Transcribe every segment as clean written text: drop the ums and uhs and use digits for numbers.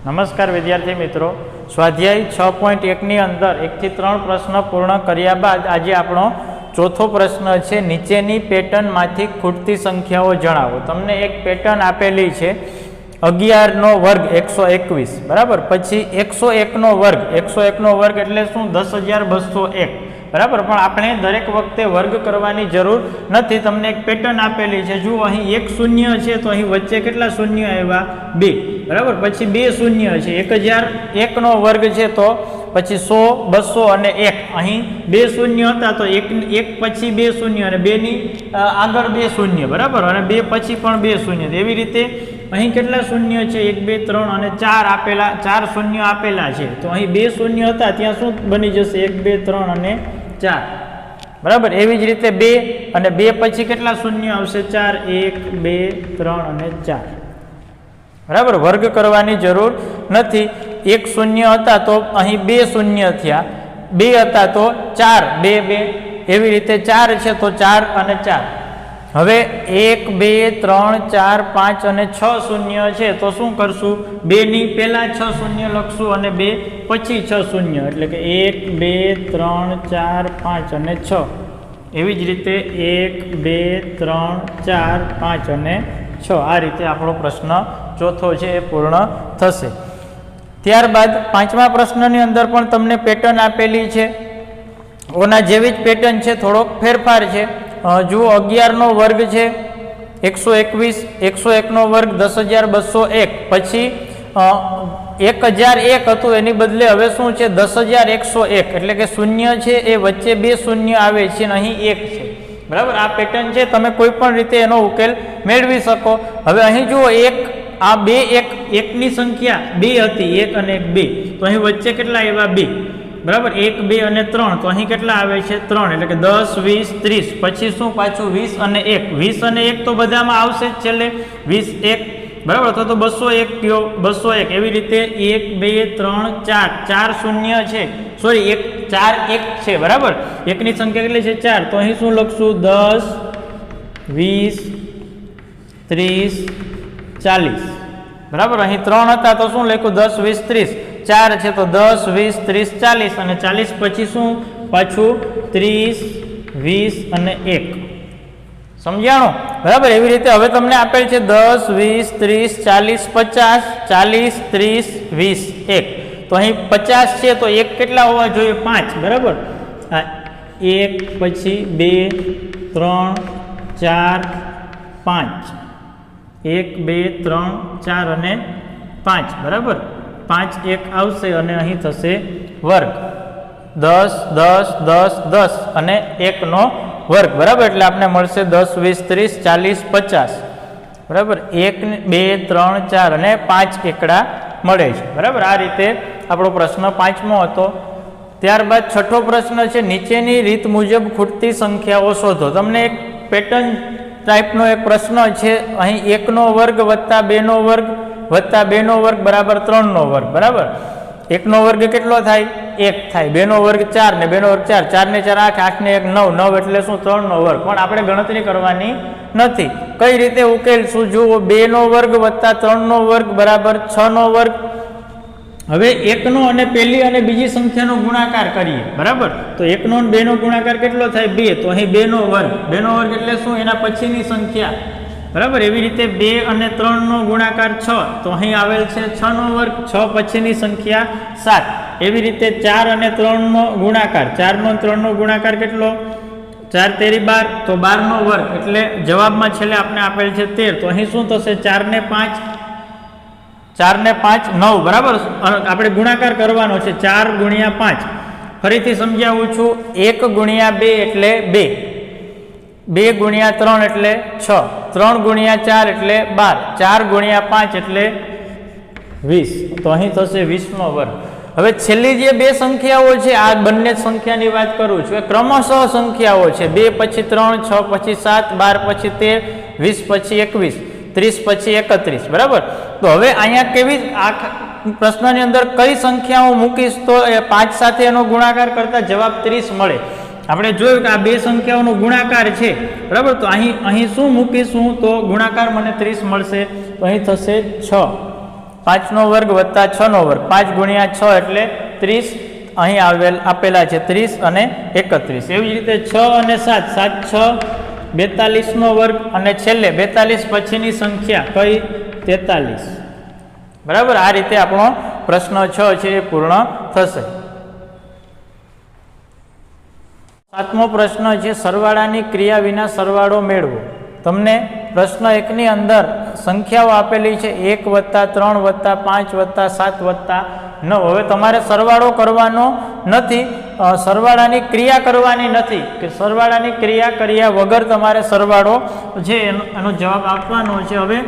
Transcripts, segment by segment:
નમસ્કાર વિદ્યાર્થી મિત્રો, સ્વાધ્યાય 6.1 ની અંદર 1 થી 3 પ્રશ્ન પૂર્ણ કર્યા બાદ આજે આપણો ચોથો પ્રશ્ન છે, નીચેની પેટર્નમાંથી ખૂટતી સંખ્યાઓ જણાવો. તમને એક પેટર્ન આપેલી છે 11 નો વર્ગ 121, બરાબર. પછી 101 નો વર્ગ, 101 નો વર્ગ એટલે શું? 10,201, બરાબર. પણ આપણે દરેક વખતે વર્ગ કરવાની જરૂર નથી. તમને એક પેટર્ન આપેલી છે, જુઓ અહીં એક શૂન્ય છે તો અહીં વચ્ચે કેટલા શૂન્ય આવ્યા? 2, બરાબર. પછી 2 શૂન્ય છે, 1001 નો વર્ગ છે તો પછી 100, 200 અને 1. અહીં 2 શૂન્ય હતા તો એક પછી 2 શૂન્ય અને 2 ની આગળ 2 શૂન્ય, બરાબર. અને 2 પછી પણ 2 શૂન્ય. એવી રીતે અહીં કેટલા શૂન્ય છે? 1, 2, 3 અને 4 આપેલા, 4 શૂન્ય આપેલા છે. તો અહીં 2 શૂન્ય હતા, ત્યાં શું બની જશે? 1, 2, 3 અને 4, બરાબર. એવી જ રીતે 2 અને 2 પછી કેટલા શૂન્ય આવશે? 4, 1, 2, 3 અને 4, બરાબર. વર્ગ કરવાની જરૂર નથી. 1 શૂન્ય હતા તો અહીં 2 શૂન્ય થયા, 2 હતા તો 4, 2, 2. એવી રીતે 4 છે તો 4 અને 4. હવે 1, 2, 3, 4, 5 અને 6 શૂન્ય છે તો શું કરશું? 2 ની પહેલા 6 શૂન્ય લખશું અને 2 પછી 6 શૂન્ય, એટલે કે 1, 2, 3, 4, 5 અને 6. એવી જ રીતે 1, 2, 3, 4, 5 અને 6. આ રીતે આપણો પ્રશ્ન ચોથો છે એ પૂર્ણ થશે. ત્યારબાદ 5મા પ્રશ્નની અંદર પણ તમને પેટર્ન આપેલી છે, ઓના જેવી જ પેટર્ન છે, થોડોક ફેરફાર છે. જુઓ 11 નો વર્ગ છે 121, 101 નો વર્ગ 10,201, પછી 1001 હતું એની બદલે હવે શું છે? 10,101, એટલે કે શૂન્ય છે એ વચ્ચે 2 શૂન્ય આવે છે અને અહીં 1 છે, બરાબર. આ પેટર્ન છે, તમે કોઈ પણ રીતે એનો ઉકેલ મેળવી શકો. હવે અહીં જુઓ આ 2 1ની સંખ્યા 2 હતી, 1 અને 1 2, તો અહીં વચ્ચે કેટલા આવ્યા? 2, બરાબર. 1, 2 અને 3, તો અહીં કેટલા આવે છે? 3, એટલે કે 10, 20, 30. પછી શું પાછું? 20 અને 1. 20 અને 1 તો બધામાં આવશે જ છેલ્લે. 20, 1, બરાબર. તો 201 કયો? 201. એવી રીતે 1, 2, 3, 4, 4 શૂન્ય છે, સોરી 4, 1 છે, બરાબર. 1 ની સંખ્યા કેટલી છે? 4. તો અહીં શું લખશું? 10, 20, 30, 40, બરાબર. અહીં 3 હતા તો શું લખ્યું? 10, 20, 30. 4 છે તો 10, 20, 30, 40 અને 40 પછી શું? પાછું 30, 20 અને 1. સમજાણો? બરાબર. એવી રીતે હવે તમને આપેલ છે 10, 20, 30, 40, 50, 40, 30, 20, 1. તો અહીં 50 છે તો 1 કેટલા હોવા જોઈએ? 5, બરાબર. 1 પછી 2, 3, 4, 5. 1, 2, 3, 4 અને 5, બરાબર. 5, 1 આવશે અને અહીં થશે વર્ગ 10, 10, 10, 10 અને 1 નો વર્ગ, બરાબર. એટલે આપણે મળશે 10, 20, 30, 40, 50, બરાબર. 1, 2, 3, 4 અને 5 એકડા મળે છે, બરાબર. આ રીતે આપણો પ્રશ્ન 5મો હતો. ત્યારબાદ 6થો પ્રશ્ન છે, નીચેની રીત મુજબ ખૂટતી સંખ્યાઓ શોધો. તમને એક પેટર્ન ટાઈપનો એક પ્રશ્ન છે. અહીં 1 નો વર્ગ વત્તા 2 નો વર્ગ વત્તા 2 નો વર્ગ બરાબર 3 નો વર્ગ, બરાબર. 1 નો વર્ગ કેટલો થાય? 1 થાય. 2 નો વર્ગ 4 ને 2 નો વર્ગ 4, 4 ને 4 8, 8 ને 1 9, 9 એટલે શું? 3 નો વર્ગ. પણ આપણે ગણતરી કરવાની નથી. કઈ રીતે ઉકેલશું? જુઓ, 2 નો વર્ગ વત્તા 3 નો વર્ગ બરાબર 6 નો વર્ગ. હવે 1 નો અને પહેલી અને બીજી સંખ્યાનો ગુણાકાર કરીએ, બરાબર. તો 1 નો અને 2 નો ગુણાકાર કેટલો થાય? 2. તો અહીં 2 નો વર્ગ. 2 નો વર્ગ એટલે શું? એના પછીની સંખ્યા, બરાબર. એવી રીતે 2 અને 3 નો ગુણાકાર 6, તો અહીં આવેલ છે 6 નો વર્ગ. 6 પછીની સંખ્યા 7. એવી રીતે 4 અને 3 નો ગુણાકાર, 4 નો 3 નો ગુણાકાર કેટલો? 4 તેરી 12, તો 12 નો વર્ગ. એટલે જવાબમાં છેલ્લે આપણે આપેલ છે 13. તો અહીં શું થશે? 4 ને 5, 4 ને 5 9, બરાબર. આપણે ગુણાકાર કરવાનો છે 4 ગુણ્યા 5. ફરીથી સમજાવું છું. 1 ગુણ્યા 2 એટલે 2, 2 ગુણ્યા 3 એટલે 6, 3 ગુણ્યા 4 એટલે 12, 4 ગુણ્યા 5 એટલે 20. તો અહીં થશે 20 નો વર્ગ. હવે છેલ્લી જે 2 સંખ્યાઓ છે, આ બંને સંખ્યાની વાત કરું છું, એ ક્રમશઃ સંખ્યાઓ છે. 2 પછી 3, 6 પછી 7, 12 પછી 13, 20 પછી 21, 30 પછી 31, બરાબર. તો હવે અહીંયા કેવી આ પ્રશ્નની અંદર કઈ સંખ્યાઓ મૂકીશ તો એ 5 સાથે એનો ગુણાકાર કરતા જવાબ 30 મળે. આપણે જોયું કે આ 2 સંખ્યાઓનો ગુણાકાર છે, બરાબર. તો અહીં શું મૂકીશું તો ગુણાકાર મને 30 મળશે. તો અહીં થશે 6, 5નો વર્ગ વત્તા 6નો વર્ગ, 5 ગુણ્યા 6 એટલે 30, અહીં આપેલા છે 30 અને 31. એવી જ રીતે 6 અને 7, 7 6 42નો વર્ગ અને છેલ્લે 42 પછીની સંખ્યા કઈ? 43. બરાબર, આ રીતે આપણો પ્રશ્ન 6 છે એ પૂર્ણ થશે. 7મો પ્રશ્ન છે સરવાળાની ક્રિયા વિના સરવાળો મેળવો. તમને પ્રશ્ન 1ની અંદર સંખ્યાઓ આપેલી છે 1 વત્તા 3 વત્તા 5 વત્તા 7 વત્તા 9. હવે તમારે સરવાળો કરવાનો નથી, સરવાળાની ક્રિયા કરવાની નથી, કે સરવાળાની ક્રિયા કર્યા વગર તમારે સરવાળો છે એનો જવાબ આપવાનો છે. હવે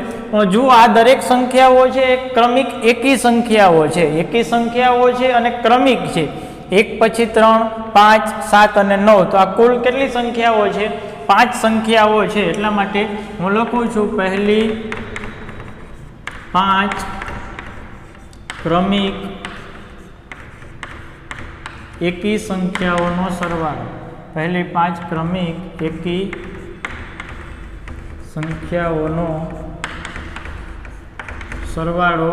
જુઓ, આ દરેક સંખ્યાઓ છે એ ક્રમિક એકી સંખ્યાઓ છે, એકી સંખ્યાઓ છે અને ક્રમિક છે. 1 પછી 3, 5, 7 અને 9. તો આ કુલ કેટલી સંખ્યાઓ છે? 5 સંખ્યાઓ છે. એટલા માટે હું લખું છું પહેલી 5 ક્રમિક એકી સંખ્યાઓનો સરવાળો. પહેલી 5 ક્રમિક એકી સંખ્યાઓનો સરવાળો.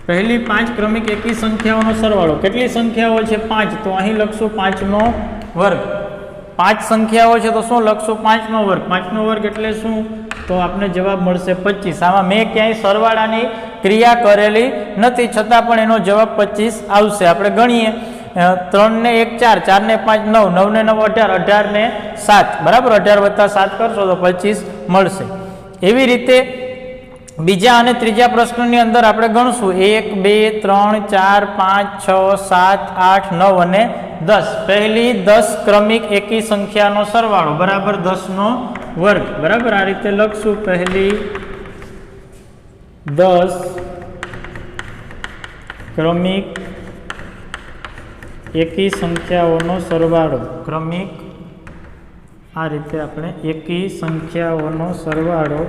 પહેલી 5 ક્રમિક એકી સંખ્યાઓનો સરવાળો. કેટલી સંખ્યાઓ છે? 5. તો અહીં લખશું 5નો વર્ગ. 5 સંખ્યાઓ છે તો શું લખશું? 5નો વર્ગ. 5નો વર્ગ એટલે શું? તો આપને જવાબ મળશે 25. આમાં મેં ક્યાંય સરવાળાની ક્રિયા કરેલી નથી, છતાં પણ એનો જવાબ 25 આવશે. આપણે ગણીએ, 3 ને 1 4, 4 ને 5 9, 9 ને 9 18, 18 ને 7. બરાબર, 18 વત્તા 7 કરશો તો 25 મળશે. એવી રીતે બીજા અને ત્રીજા પ્રશ્નની અંદર આપણે ગણશું 1 2 3 4 5 6 7 8 9 અને 10. પહેલી 10 ક્રમિક એકી સંખ્યાનો સરવાળો બરાબર 10નો વર્ગ. બરાબર, આ રીતે લખશું. પહેલી 10 ક્રમિક એકી સંખ્યાઓનો સરવાળો. ક્રમિક, આ રીતે આપણે એકી સંખ્યાઓનો સરવાળો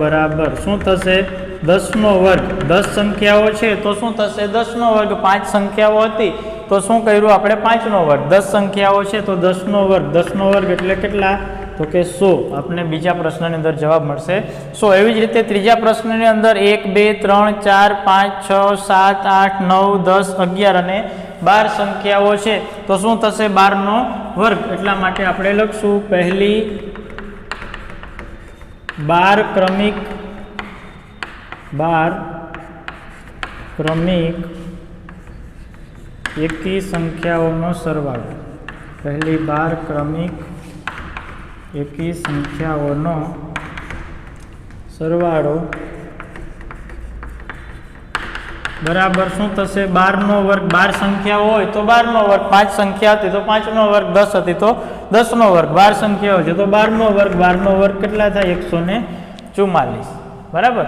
બરાબર શું થશે? 10નો વર્ગ. 10 સંખ્યાઓ છે તો શું થશે? 10નો વર્ગ. 5 સંખ્યાઓ હતી તો શું કર્યું આપણે? 5નો વર્ગ. 10 સંખ્યાઓ છે તો 10નો વર્ગ. 10નો વર્ગ એટલે કેટલા? તો કે 100. આપણે બીજા પ્રશ્નની અંદર જવાબ મળશે 100. એવી જ રીતે ત્રીજા પ્રશ્નની અંદર 1 2 3 4 5 6 7 8 9 10 11 અને 12 સંખ્યાઓ છે તો શું થશે? 12નો વર્ગ. એટલા માટે આપણે લખશું પહેલી 12 ક્રમિક એકી સંખ્યાઓનો સરવાળો. પહેલી 12 ક્રમિક એકી સંખ્યાઓનો સરવાળો બરાબર શું થશે? 12નો વર્ગ. 12 સંખ્યાઓ હોય તો 12નો વર્ગ, 5 સંખ્યા હતી તો 5નો વર્ગ, 10 હતી તો 10નો વર્ગ, 12 સંખ્યાઓ છે તો 12નો વર્ગ. 12નો વર્ગ કેટલા થાય? 144. બરાબર.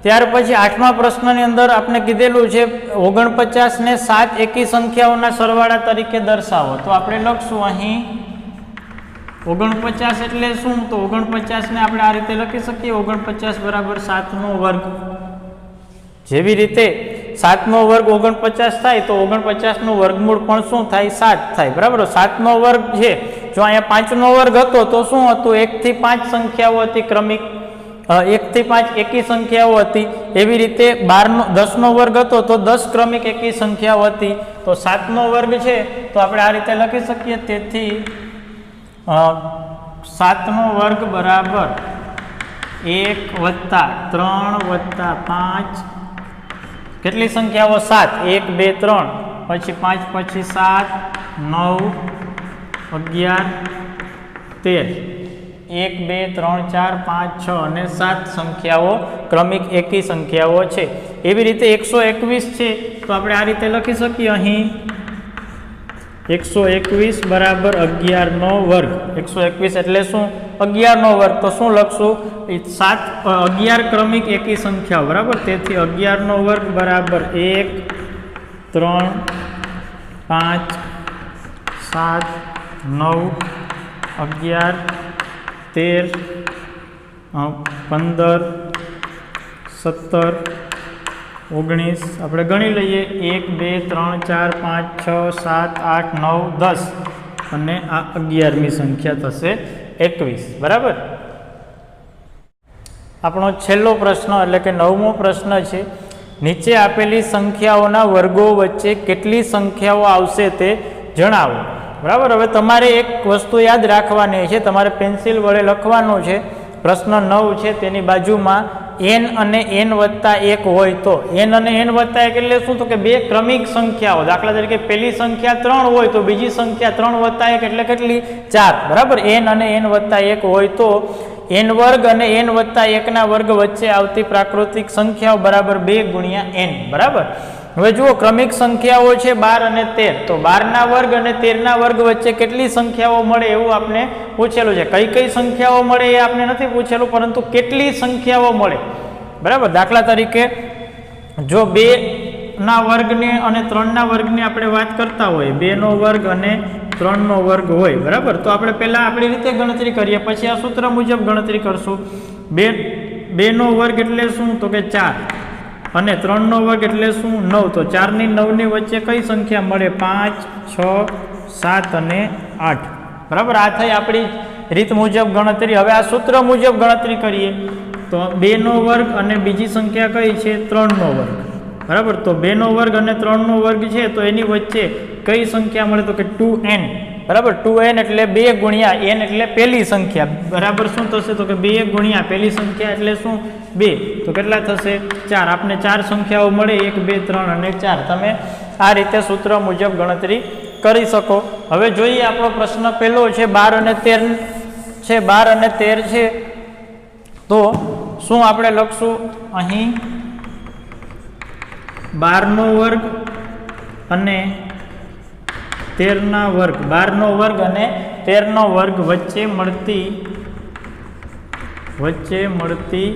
ત્યાર પછી 8મા પ્રશ્નની અંદર આપણે કીધેલું છે 49 ને 7 એકી સંખ્યાઓના સરવાળા તરીકે દર્શાવો. તો આપણે લખશું અહીં 49 એટલે શું? તો 49 ને આપણે આ રીતે લખી શકીએ. 49 બરાબર 7નો વર્ગ. જેવી રીતે 7નો વર્ગ 49 થાય તો 49નું વર્ગમૂળ પણ શું થાય? 7 થાય. બરાબર, 7નો વર્ગ છે. જો અહીંયા 5નો વર્ગ હતો તો શું હતું? 1 થી 5 સંખ્યાઓ હતી ક્રમિક, 1 થી 5 એકી સંખ્યાઓ હતી. એવી રીતે 10નો વર્ગ હતો તો 10 ક્રમિક એકી સંખ્યાઓ હતી. તો 7નો વર્ગ છે તો આપણે આ રીતે લખી શકીએ. તેથી 7નો વર્ગ બરાબર 1 વત્તા 3 વત્તા 5. કેટલી સંખ્યાઓ? 7. 1 2 3 પછી 5 પછી 7 9 11 13. 1 2 3 4 5 6 અને 7 સંખ્યાઓ ક્રમિક એકી સંખ્યાઓ છે. એવી રીતે 121 છે તો આપણે આ રીતે લખી શકીએ. અહીં 121 બરાબર 11નો વર્ગ. 121 એટલે શું? 11નો વર્ગ. તો શું લખશું? 11 ક્રમિક એકી સંખ્યાઓ. બરાબર, તેથી 11નો વર્ગ બરાબર 1 3 5 7 9 11 13 15 17 19. આપણે ગણી લઈએ 1 2 3 4 5 6 7 8 9 10. અને આ 11મી સંખ્યા થશે 21. બરાબર. આપણો છેલ્લો પ્રશ્ન એટલે કે 9મો પ્રશ્ન છે, નીચે આપેલી સંખ્યાઓના વર્ગો વચ્ચે કેટલી સંખ્યાઓ આવશે તે જણાવો. બરાબર. હવે તમારે એક વસ્તુ યાદ રાખવાની છે, તમારે પેન્સિલ વડે લખવાનું છે. પ્રશ્ન 9 છે તેની બાજુમાં n અને n વત્તા 1 હોય તો n અને n વત્તા 1 એટલે શું? તો કે બે ક્રમિક સંખ્યાઓ. દાખલા તરીકે પહેલી સંખ્યા 3 હોય તો બીજી સંખ્યા 3 વત્તા 1 એટલે કેટલી? 4. બરાબર. n અને n વત્તા 1 હોય તો n વર્ગ અને n વત્તા 1 ના વર્ગ વચ્ચે આવતી પ્રાકૃતિક સંખ્યાઓ બરાબર 2 ગુણ્યા n. બરાબર. હવે જુઓ, ક્રમિક સંખ્યાઓ છે 12 અને 13, તો 12 ના વર્ગ અને 13 ના વર્ગ વચ્ચે કેટલી સંખ્યાઓ મળે એવું આપણે પૂછેલું છે. કઈ કઈ સંખ્યાઓ મળે એ આપણે નથી પૂછેલું, પરંતુ કેટલી સંખ્યાઓ મળે. બરાબર. દાખલા તરીકે જો 2 ના વર્ગને અને 3 ના વર્ગની આપણે વાત કરતા હોય, 2 નો વર્ગ અને 3 નો વર્ગ હોય. બરાબર. તો આપણે પહેલા આપણી રીતે ગણતરી કરીએ, પછી આ સૂત્ર મુજબ ગણતરી કરશું. 2 નો વર્ગ એટલે શું? તો કે 4 અને 3 નો વર્ગ એટલે શું? 9. તો 4 ની 9 ની વચ્ચે કઈ સંખ્યા મળે? 5, 6, 7 અને 8. બરાબર. આ થઈ આપણી રીત મુજબ ગણતરી. હવે આ સૂત્ર મુજબ ગણતરી કરીએ તો 2 નો વર્ગ અને બીજી સંખ્યા કઈ છે? 3 નો વર્ગ. બરાબર. તો 2 નો વર્ગ અને 3 નો વર્ગ છે તો એની વચ્ચે કઈ સંખ્યા મળે? તો કે 2n. બરાબર. 2n એટલે 2 ગુણ્યા n એટલે પહેલી સંખ્યા. બરાબર. શું થશે? તો કે 2 ગુણ્યા પહેલી સંખ્યા એટલે શું? 2. તો કેટલા થશે? 4. આપને 4 સંખ્યાઓ મળે, 1, 2, 3 અને 4. તમે આ રીતે સૂત્ર મુજબ ગણતરી કરી શકો. હવે જોઈએ આપણો પ્રશ્ન પહેલો છે, 12 અને 13 છે. 12 અને 13 છે તો શું આપણે લખશું? અહીં 12 નો વર્ગ અને 13 ના વર્ગ, 12 નો વર્ગ અને 13 નો વર્ગ વચ્ચે મળતી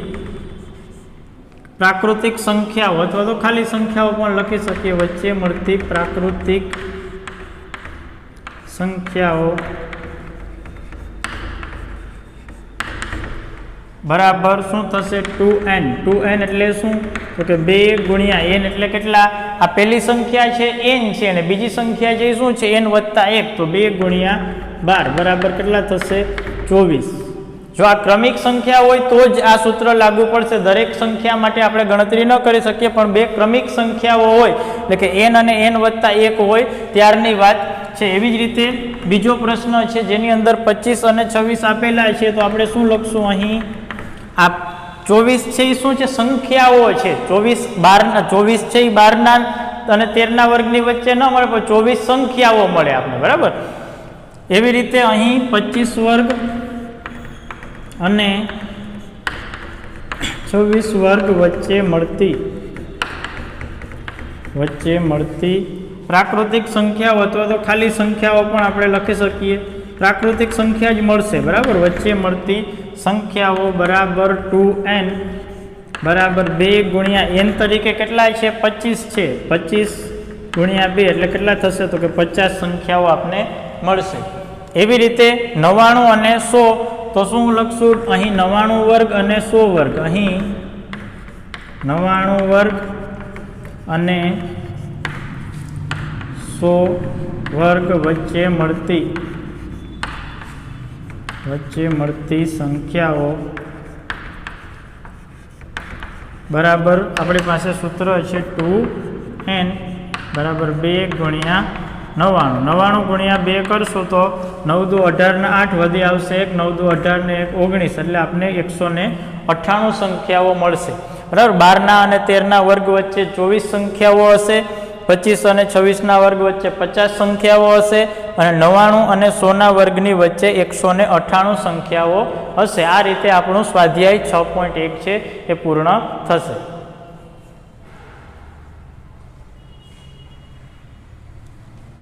પ્રાકૃતિક સંખ્યાઓ અથવા તો ખાલી સંખ્યાઓ પણ લખી શકીએ. વચ્ચે મળતી પ્રાકૃતિક સંખ્યાઓ બરાબર શું થશે? 2n. 2n એટલે શું? તો કે 2 ગુણ્યા n એટલે કેટલા? આ પહેલી સંખ્યા છે n છે અને બીજી સંખ્યા છે શું છે? n વત્તા 1. તો 2 ગુણ્યા 12 બરાબર કેટલા થશે? 24. જો આ ક્રમિક સંખ્યા હોય તો જ આ સૂત્ર લાગુ પડશે. દરેક સંખ્યા માટે આપણે ગણતરી ન કરી શકીએ, પણ બે ક્રમિક સંખ્યાઓ હોય એટલે કે n અને n વત્તા 1 હોય ત્યારની વાત છે. એવી જ રીતે બીજો પ્રશ્ન છે જેની અંદર 25 અને 26 આપેલા છે, તો આપણે શું લખશું? અહીં આ 24 છે એ શું છે? સંખ્યાઓ છે. 24 છે એ 12 ના અને 13 ના વર્ગની વચ્ચે ન મળે, પણ 24 સંખ્યાઓ મળે આપણે. બરાબર. એવી રીતે અહીં 25 વર્ગ અને 26 વર્ગ વચ્ચે મળતી પ્રાકૃતિક સંખ્યાઓ અથવા તો ખાલી સંખ્યાઓ પણ આપણે લખી શકીએ. પ્રાકૃતિક સંખ્યા જ મળશે. બરાબર. વચ્ચે મળતી સંખ્યાઓ બરાબર 2n બરાબર 2 ગુણ્યા n તરીકે કેટલા છે? 25 છે. 25 ગુણ્યા 2 એટલે કેટલા થશે? તો કે 50 સંખ્યાઓ આપને મળશે. એવી રીતે 99 અને 100 તો શું લખશું? અહીં 99 વર્ગ અને 100 વર્ગ. અહીં 99 વર્ગ અને 100 વર્ગ વચ્ચે મળતી સંખ્યાઓ બરાબર આપણી પાસે સૂત્ર છે 2n બરાબર 2 ગુણ્યા 99. 99 ગુણ્યા 2 કરશો તો 9 દુ 18 ને 8 વધી આવશે 1, 9 દુ 18 ને 1 19 એટલે આપણે 198 સંખ્યાઓ મળશે. બરાબર. 12 ના અને 13 ના વર્ગ વચ્ચે 24 સંખ્યાઓ હશે. 25 અને 26 ના વર્ગ વચ્ચે 50 સંખ્યાઓ હશે અને 99 અને 100 ના વર્ગની વચ્ચે 198 સંખ્યાઓ હશે. આ રીતે આપણું સ્વાધ્યાય 6.1 છે એ પૂર્ણ થશે.